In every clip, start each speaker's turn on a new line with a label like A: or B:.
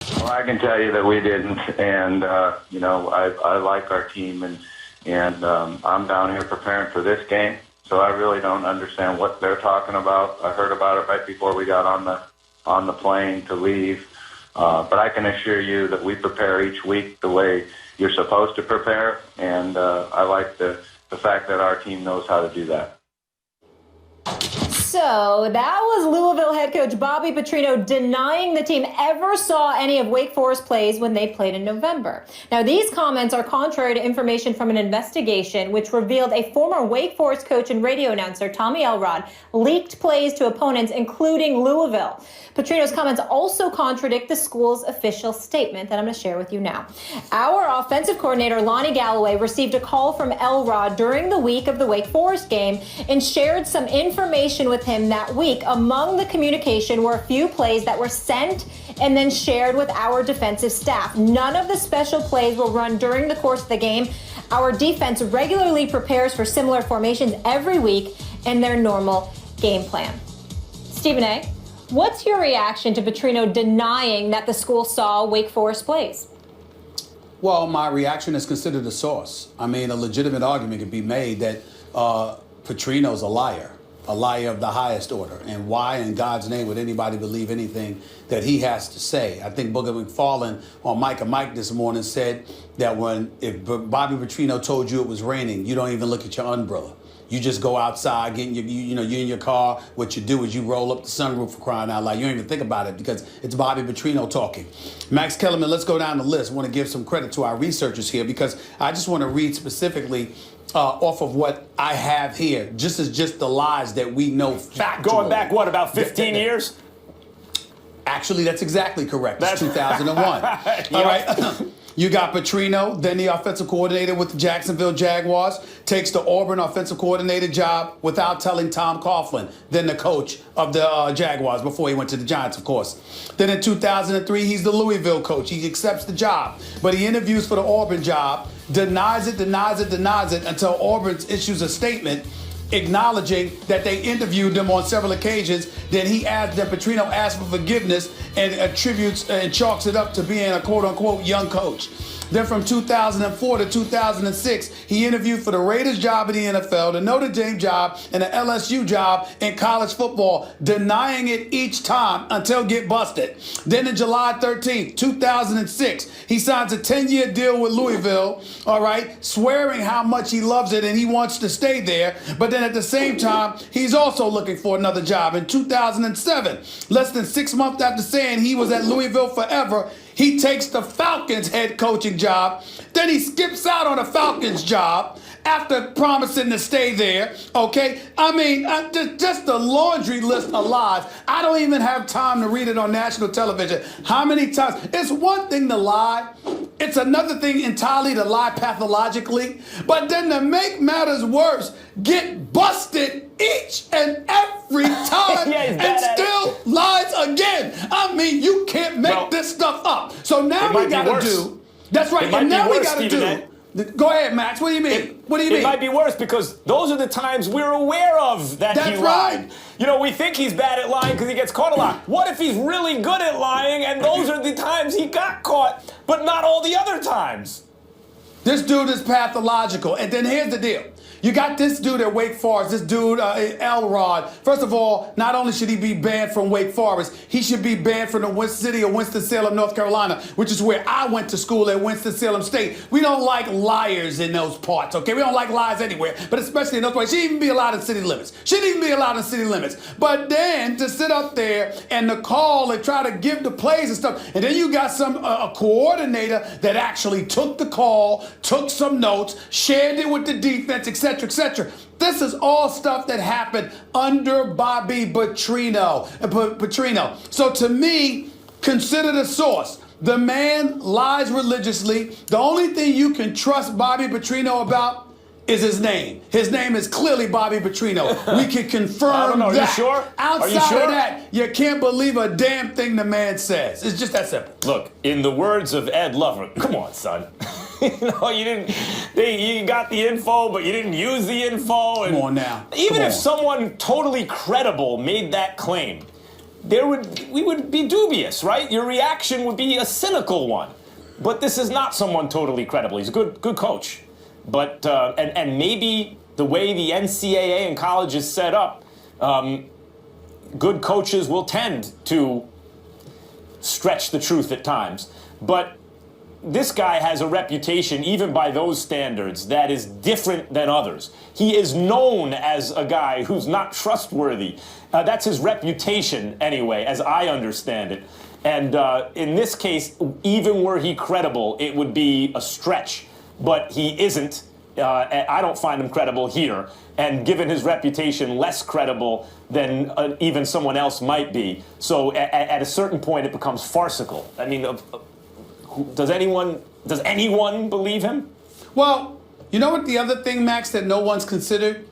A: Well, I can tell you that we didn't, and I like our team, and I'm down here preparing for this game, so I really don't understand what they're talking about. I heard about it right before we got on the plane to leave, but I can assure you that we prepare each week the way you're supposed to prepare, and I like the fact that our team knows how to do that.
B: So that was Louisville head coach Bobby Petrino denying the team ever saw any of Wake Forest plays when they played in November. Now, these comments are contrary to information from an investigation which revealed a former Wake Forest coach and radio announcer, Tommy Elrod, leaked plays to opponents, including Louisville. Petrino's comments also contradict the school's official statement that I'm going to share with you now. Our offensive coordinator, Lonnie Galloway, received a call from Elrod during the week of the Wake Forest game and shared some information with him that week. Among the communication were a few plays that were sent and then shared with our defensive staff. None of the special plays were run during the course of the game. Our defense regularly prepares for similar formations every week in their normal game plan. Stephen A., what's your reaction to Petrino denying that the school saw Wake Forest plays?
C: Well, my reaction is considered a source. I mean, a legitimate argument could be made that Petrino's a liar of the highest order. And why in God's name would anybody believe anything that he has to say? I think Booger McFarland on Mike and Mike this morning said that if Bobby Petrino told you it was raining, you don't even look at your umbrella. You just go outside, get in you're in your car. What you do is you roll up the sunroof, for crying out loud. You don't even think about it because it's Bobby Petrino talking. Max Kellerman, let's go down the list. I want to give some credit to our researchers here because I just want to read specifically off of what I have here, just the lies that we know factually.
D: Going back, what, about 15 years?
C: Actually, that's exactly correct. That's 2001. All right. You got Petrino, then the offensive coordinator with the Jacksonville Jaguars, takes the Auburn offensive coordinator job without telling Tom Coughlin, then the coach of the Jaguars before he went to the Giants, of course. Then in 2003, he's the Louisville coach. He accepts the job, but he interviews for the Auburn job, denies it until Auburn issues a statement acknowledging that they interviewed them on several occasions. Then Petrino asked for forgiveness and attributes and chalks it up to being a quote-unquote young coach. Then from 2004 to 2006, he interviewed for the Raiders job in the NFL, the Notre Dame job, and the LSU job in college football, denying it each time until get busted. Then in July 13th, 2006, he signs a 10-year deal with Louisville, all right, swearing how much he loves it and he wants to stay there. But then at the same time, he's also looking for another job. In 2007, less than 6 months after saying he was at Louisville forever, he takes the Falcons head coaching job. Then he skips out on the Falcons job after promising to stay there, okay? I mean, just the laundry list of lies. I don't even have time to read it on national television. How many times? It's one thing to lie. It's another thing entirely to lie pathologically. But then to make matters worse, get busted each and every time and still lies again. I mean, you can't make this stuff up. So now we got to do. That's right. And now we got to do. Go ahead, Max. What do you mean? What do you mean?
D: It might be worse because those are the times we're aware of that he lied.
C: Right.
D: You know, we think he's bad at lying because he gets caught a lot. What if he's really good at lying and those are the times he got caught, but not all the other times?
C: This dude is pathological. And then here's the deal. You got this dude at Wake Forest, this dude, Elrod. First of all, not only should he be banned from Wake Forest, he should be banned from the city of Winston-Salem, North Carolina, which is where I went to school at Winston-Salem State. We don't like liars in those parts, okay? We don't like lies anywhere, but especially in those parts. She shouldn't even be allowed in city limits. Shouldn't even be allowed in city limits. But then to sit up there and to call and try to give the plays and stuff, and then you got a coordinator that actually took the call, took some notes, shared it with the defense, etc., etc. This is all stuff that happened under Bobby Petrino. So to me, consider the source. The man lies religiously. The only thing you can trust Bobby Petrino about is his name. His name is clearly Bobby Petrino. We can confirm that.
D: Are you sure?
C: Outside of that, you can't believe a damn thing the man says. It's just that simple.
D: Look, in the words of Ed Lover, come on, son. You got the info, but you didn't use the info.
C: Come on now.
D: Even if someone totally credible made that claim, we would be dubious, right? Your reaction would be a cynical one. But this is not someone totally credible. He's a good coach. But and maybe the way the NCAA and college is set up, good coaches will tend to stretch the truth at times. But this guy has a reputation, even by those standards, that is different than others. He is known as a guy who's not trustworthy. That's his reputation, anyway, as I understand it. And in this case, even were he credible, it would be a stretch. But he isn't. I don't find him credible here. And given his reputation, less credible than even someone else might be. So at a certain point, it becomes farcical. I mean, does anyone believe him?
C: Well, you know what the other thing, Max, that no one's considered?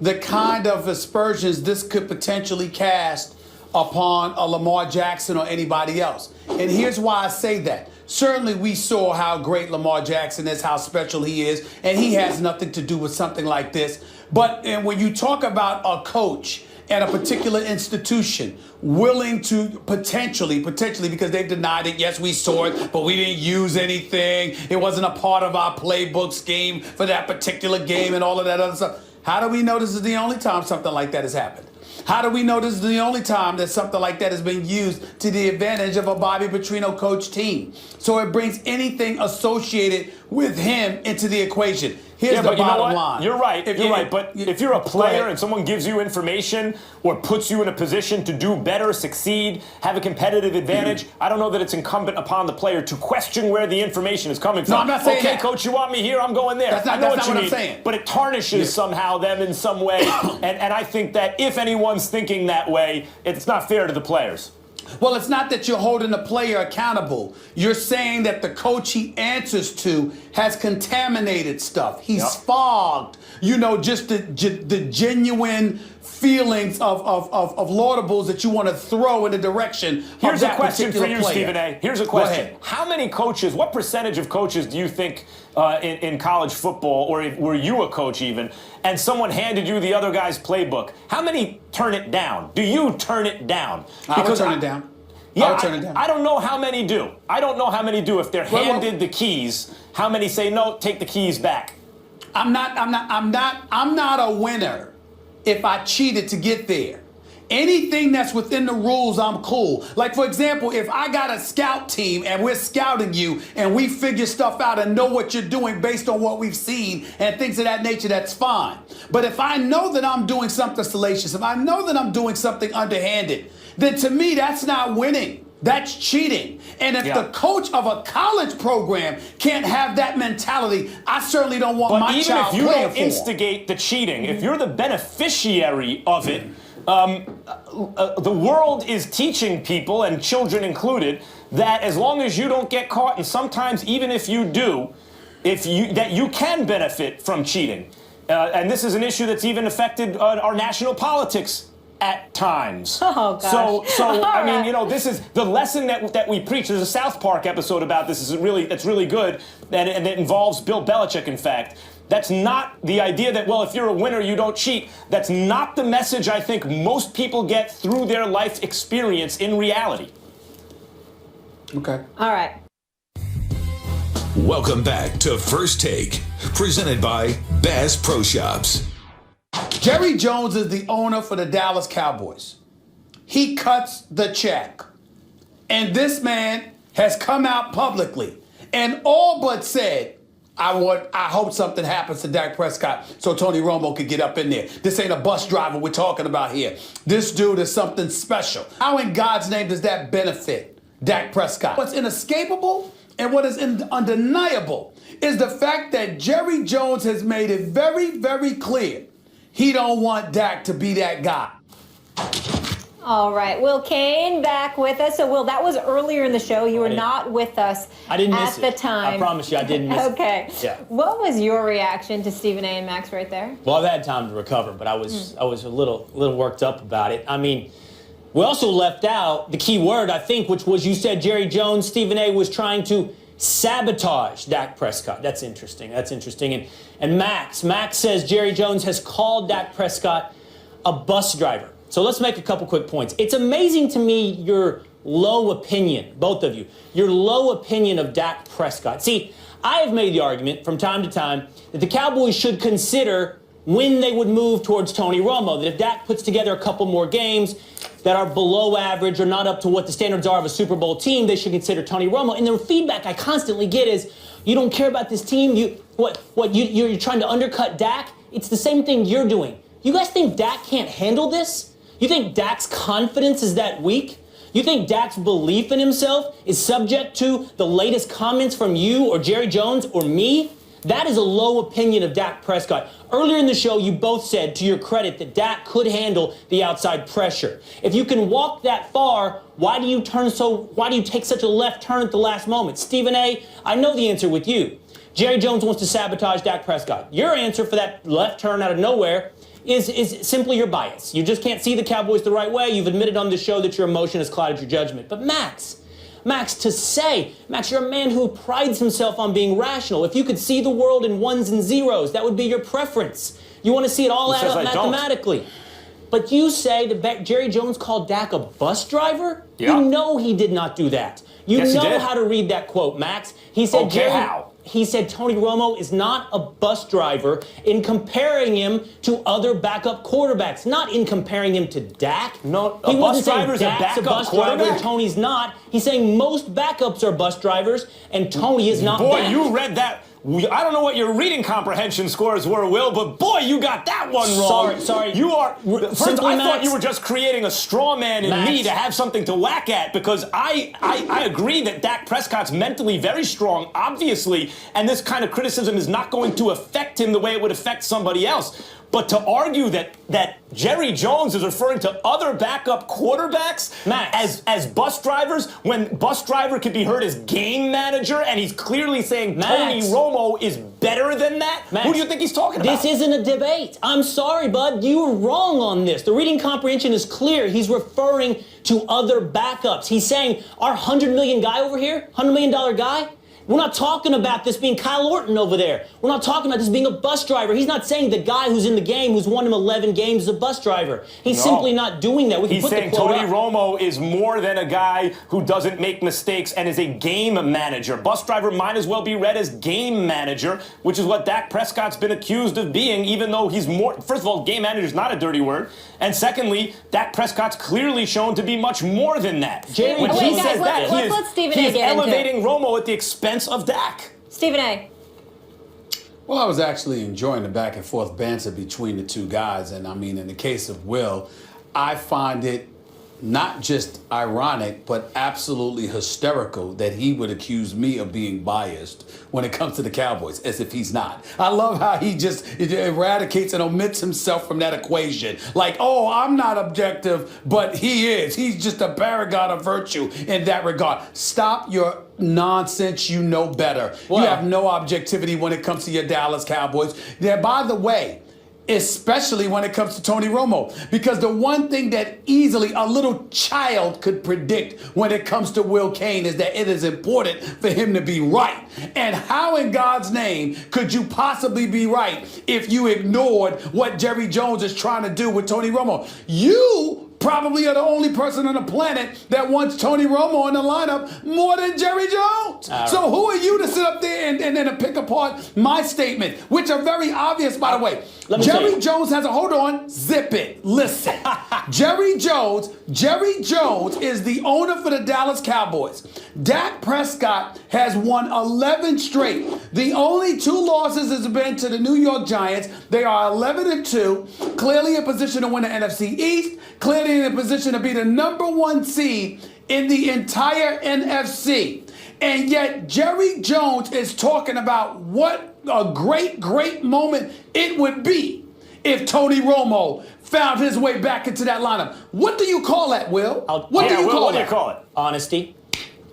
C: The kind of aspersions this could potentially cast upon a Lamar Jackson or anybody else. And here's why I say that. Certainly we saw how great Lamar Jackson is, how special he is, and he has nothing to do with something like this. But when you talk about a coach at a particular institution willing to potentially, because they've denied it, yes, we saw it, but we didn't use anything. It wasn't a part of our playbook scheme for that particular game and all of that other stuff. How do we know this is the only time something like that has happened? How do we know this is the only time that something like that has been used to the advantage of a Bobby Petrino coach team? So it brings anything associated with him into the equation. Here's the bottom line.
D: You're right. But if you're a player and someone gives you information or puts you in a position to do better, succeed, have a competitive advantage, I don't know that it's incumbent upon the player to question where the information is coming from.
C: No, I'm not saying
D: okay,
C: that.
D: Coach, you want me here? I'm going there.
C: That's not what I'm saying.
D: But it tarnishes somehow them in some way. and I think that if anyone's thinking that way, it's not fair to the players.
C: Well, it's not that you're holding the player accountable. You're saying that the coach he answers to has contaminated stuff. He's fogged, just the genuine feelings of laudables that you want to throw in the direction
D: Here's
C: of that
D: a question for you,
C: player.
D: Stephen A. Here's a question. How many coaches, what percentage of coaches do you think in college football, or were you a coach even, and someone handed you the other guy's playbook, how many turn it down? Do you turn it down?
C: I would turn it down.
D: Yeah,
C: I would turn it down.
D: I don't know how many do. If they're handed the keys, how many say, no, take the keys back?
C: I'm not a winner if I cheated to get there. Anything that's within the rules, I'm cool. Like, for example, if I got a scout team and we're scouting you and we figure stuff out and know what you're doing based on what we've seen and things of that nature, that's fine. But if I know that I'm doing something salacious, if I know that I'm doing something underhanded, then to me, that's not winning. That's cheating. And if the coach of a college program can't have that mentality, I certainly don't want my child playing for.
D: But even if you don't instigate the cheating, if you're the beneficiary of it, the world is teaching people, and children included, that as long as you don't get caught, and sometimes even if you do, that you can benefit from cheating. And this is an issue that's even affected our national politics at times.
B: Oh, gosh.
D: So I mean, this is the lesson that we preach. There's a South Park episode about this. It's really good, and it involves Bill Belichick, in fact. That's not the idea that, well, if you're a winner, you don't cheat. That's not the message I think most people get through their life experience in reality.
C: Okay.
B: All right.
E: Welcome back to First Take, presented by Bass Pro Shops.
C: Jerry Jones is the owner for the Dallas Cowboys. He cuts the check. And this man has come out publicly and all but said, I hope something happens to Dak Prescott so Tony Romo could get up in there. This ain't a bus driver we're talking about here. This dude is something special. How in God's name does that benefit Dak Prescott? What's inescapable and what is undeniable is the fact that Jerry Jones has made it very, very clear he don't want Dak to be that guy.
B: All right, Will Kane back with us. So, Will, that was earlier in the show. You were not with us
F: I didn't miss
B: at the time.
F: I promise you, I didn't miss it.
B: Okay.
F: Yeah.
B: What was your reaction to Stephen A. and Max right there?
F: Well, I've had time to recover, but I was a little worked up about it. I mean, we also left out the key word, I think, which was you said Jerry Jones, Stephen A. was trying to sabotage Dak Prescott. That's interesting. And Max says Jerry Jones has called Dak Prescott a bus driver. So let's make a couple quick points. It's amazing to me your low opinion, both of you, your low opinion of Dak Prescott. See, I have made the argument from time to time that the Cowboys should consider when they would move towards Tony Romo, that if Dak puts together a couple more games that are below average or not up to what the standards are of a Super Bowl team, they should consider Tony Romo. And the feedback I constantly get is, you don't care about this team, you're trying to undercut Dak? It's the same thing you're doing. You guys think Dak can't handle this? You think Dak's confidence is that weak? You think Dak's belief in himself is subject to the latest comments from you or Jerry Jones or me? That is a low opinion of Dak Prescott. Earlier in the show, you both said, to your credit, that Dak could handle the outside pressure. If you can walk that far, why do you take such a left turn at the last moment? Stephen A., I know the answer with you. Jerry Jones wants to sabotage Dak Prescott. Your answer for that left turn out of nowhere is simply your bias. You just can't see the Cowboys the right way. You've admitted on the show that your emotion has clouded your judgment. But Max, you're a man who prides himself on being rational. If you could see the world in ones and zeros, that would be your preference. You want to see it all add up mathematically. But you say that Jerry Jones called Dak a bus driver?
D: Yeah.
F: You know he did not do that. You know how to read that quote, Max. He said
D: how?
F: He said Tony Romo is not a bus driver in comparing him to other backup quarterbacks, not in comparing him to Dak.
D: No,
F: he wasn't saying
D: driver's
F: Dak's a bus driver and Tony's not. He's saying most backups are bus drivers and Tony is not.
D: Boy,
F: that.
D: you read that. I don't know what your reading comprehension scores were, Will, but boy, you got that one wrong.
F: Sorry.
D: You are. First, I thought you were just creating a straw man in me to have something to whack at, because I agree that Dak Prescott's mentally very strong, obviously, and this kind of criticism is not going to affect him the way it would affect somebody else. But to argue that Jerry Jones is referring to other backup quarterbacks as bus drivers, when bus driver could be heard as game manager, and he's clearly saying Tony Romo is better than that? Who do you think he's talking about?
F: This isn't a debate. I'm sorry, bud. You were wrong on this. The reading comprehension is clear. He's referring to other backups. He's saying our $100 million guy over here, $100 million guy, we're not talking about this being Kyle Orton over there. We're not talking about this being a bus driver. He's not saying the guy who's in the game, who's won him 11 games, is a bus driver. He's simply not doing that.
D: He's saying Tony Romo is more than a guy who doesn't make mistakes and is a game manager. Bus driver might as well be read as game manager, which is what Dak Prescott's been accused of being, even though he's more. First of all, game manager is not a dirty word. And secondly, Dak Prescott's clearly shown to be much more than that.
B: When he says that, he is
D: elevating Romo at the expense of Dak.
B: Stephen A.
C: Well, I was actually enjoying the back and forth banter between the two guys. And I mean, in the case of Will, I find it not just ironic, but absolutely hysterical that he would accuse me of being biased when it comes to the Cowboys, as if he's not. I love how he just eradicates and omits himself from that equation. Like, oh, I'm not objective, but he is. He's just a paragon of virtue in that regard. Stop your nonsense. You know better. Well, you have no objectivity when it comes to your Dallas Cowboys. Yeah, by the way, especially when it comes to Tony Romo, because the one thing that easily a little child could predict when it comes to Will Cain is that it is important for him to be right. And how in God's name could you possibly be right if you ignored what Jerry Jones is trying to do with Tony Romo? You probably are the only person on the planet that wants Tony Romo in the lineup more than Jerry Jones. So who are you to sit up there and pick apart my statement, which are very obvious, by the way. Jerry Jones has a, hold on, zip it, listen. Jerry Jones is the owner for the Dallas Cowboys. Dak Prescott has won 11 straight. The only 2 losses has been to the New York Giants. They are 11-2, clearly in position to win the NFC East, clearly in a position to be the #1 seed in the entire NFC. And yet Jerry Jones is talking about what a great moment it would be if Tony Romo found his way back into that lineup. What do you call that, Will? What do you call it?
F: Honesty.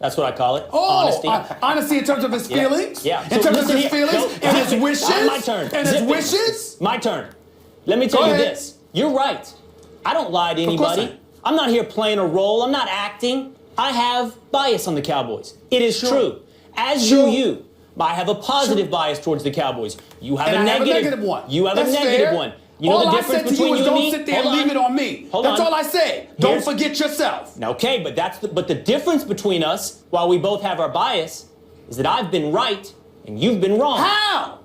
F: That's what I call it.
C: Oh,
F: honesty.
C: Honesty in terms of his feelings?
F: Yeah.
C: In terms of his feelings and his wishes?
F: My turn.
C: And his wishes?
F: My turn. Let me tell you this. You're right. I don't lie to anybody. I'm not here playing a role. I'm not acting. I have bias on the Cowboys. It is true. As do you. I have a positive bias towards the Cowboys. You have a negative
C: one.
F: You have a negative one. You know
C: all
F: the
C: I
F: difference
C: said to you
F: between
C: is
F: you and
C: don't
F: me?
C: sit there and
F: Hold
C: leave
F: on.
C: it on me.
F: Hold
C: That's
F: on.
C: all I said. Don't
F: Here's-
C: forget yourself.
F: Okay, but the difference between us, while we both have our bias, is that I've been right and you've been wrong.
C: How?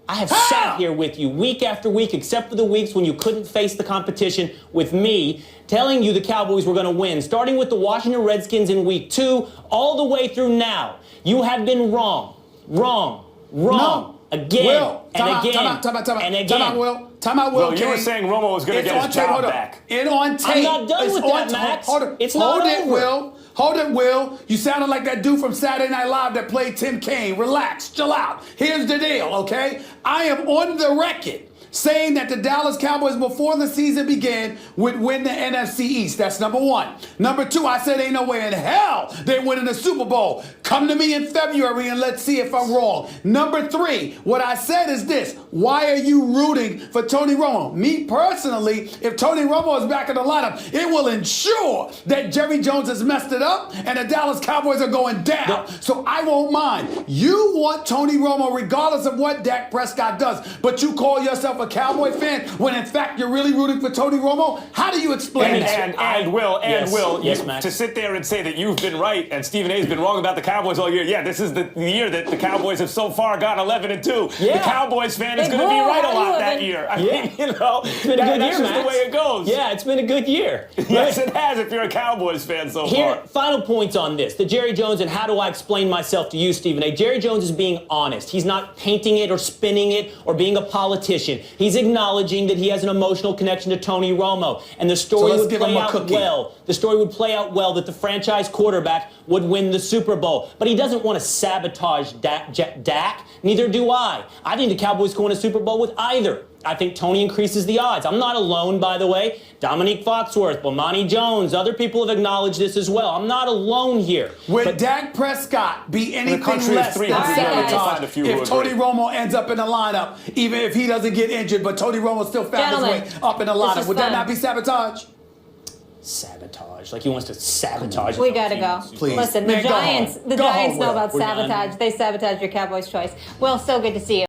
F: I have
C: How?
F: sat here with you week after week, except for the weeks when you couldn't face the competition with me, telling you the Cowboys were going to win, starting with the Washington Redskins in week 2, all the way through now. You have been wrong.
C: No.
F: Again,
C: Will,
F: and
C: time
F: again,
C: out, time out.
F: and again.
C: Time out, Will. Time out, Will.
D: Well, you were
C: King.
D: saying Romo was going to
C: It's
D: get
C: on
D: his
C: tape.
D: job
C: Hold
D: back.
C: up. It on tape.
F: I'm not done
C: It's
F: with
C: on
F: that,
C: tape.
F: Max.
C: Hold it.
F: It's not
C: Hold it,
F: over.
C: Will. Hold it, Will. You sounded like that dude from Saturday Night Live that played Tim Kaine. Relax. Chill out. Here's the deal, okay? I am on the record saying that the Dallas Cowboys, before the season began, would win the NFC East. That's number one. Number two, I said ain't no way in hell they're winning the Super Bowl. Come to me in February and let's see if I'm wrong. Number three, what I said is this. Why are you rooting for Tony Romo? Me personally, if Tony Romo is back in the lineup, it will ensure that Jerry Jones has messed it up and the Dallas Cowboys are going down. So I won't mind. You want Tony Romo regardless of what Dak Prescott does, but you call yourself a Cowboy fan when in fact you're really rooting for Tony Romo? How do you explain that?
D: And Will,
F: Yes, Max.
D: to sit there and say that you've been right and Stephen A's been wrong about the Cowboys all year. Yeah, this is the year that the Cowboys have so far gone 11-2.
F: Yeah.
D: The Cowboys fan is
B: Big
D: going to be
B: whoa,
D: right a
B: how
D: lot
B: you
D: that
B: living?
D: year. I
F: Yeah.
D: mean, you know,
F: It's been a good
D: that's
F: year,
D: just
F: Max.
D: the way it goes.
F: Yeah, it's been a good year.
D: Yes, it has if you're a Cowboys fan so
F: Here,
D: far.
F: final points on this. The Jerry Jones and how do I explain myself to you, Stephen A. Jerry Jones is being honest. He's not painting it or spinning it or being a politician. He's acknowledging that he has an emotional connection to Tony Romo. And the story
C: let's
F: would
C: give him
F: play
C: a
F: out
C: cookie.
F: well. The story would play out well that the franchise quarterback would win the Super Bowl. But he doesn't want to sabotage Dak. Neither do I. I think the Cowboys can win a Super Bowl with either. I think Tony increases the odds. I'm not alone, by the way. Dominique Foxworth, Bomani Jones, other people have acknowledged this as well. I'm not alone here.
C: Would Dak Prescott be anything
D: country is
C: less than
D: 300
B: million. Find a
C: sabotage
D: few who
C: if Tony
D: agree.
C: Romo ends up in the lineup, even if he doesn't get injured, but Tony Romo still found
B: Gentlemen,
C: his way up in the
B: this
C: lineup?
B: is
C: Would that
B: fun.
C: not be sabotage?
F: Sabotage. Like he wants to sabotage.
B: We gotta go.
C: Please.
B: Listen,
C: Man,
B: the
C: go
B: Giants.
C: home.
B: The
C: Go
B: Giants
C: home,
B: know
C: Will.
B: about
F: We're done.
B: sabotage. They sabotage your Cowboys' choice. Well, so good to see you.